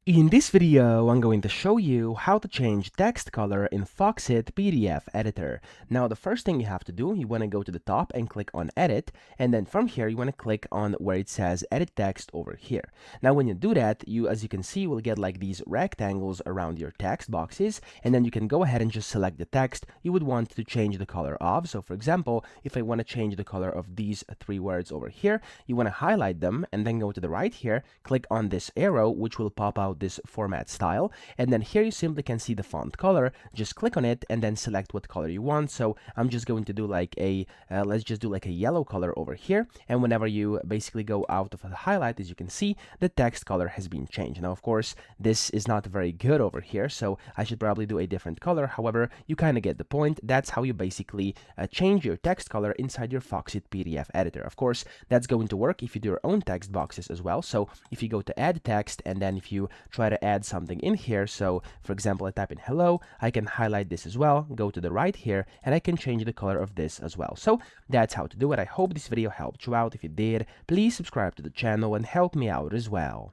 In this video, I'm going to show you how to change text color in Foxit PDF Editor. Now, the first thing you have to do, you want to go to the top and click on Edit, and then from here, you want to click on where it says Edit Text over here. Now, when you do that, as you can see, will get like these rectangles around your text boxes, and then you can go ahead and just select the text you would want to change the color of. So, for example, if I want to change the color of these three words over here, you want to highlight them, and then go to the right here, click on this arrow, which will pop out this format style, and then here you simply can see the font color. Just click on it and then select what color you want. So I'm just going to do like a let's just do like a yellow color over here, and whenever you basically go out of the highlight, as you can see, the text color has been changed. Now, of course, this is not very good over here, so I should probably do a different color. However, you kind of get the point. That's how you basically change your text color inside your Foxit PDF editor. Of course, that's going to work if you do your own text boxes as well. So if you go to add text, and then if you try to add something in here, so for example, I type in hello, I can highlight this as well, go to the right here, and I can change the color of this as well. So that's how to do it. I hope this video helped you out. If it did, please subscribe to the channel and help me out as well.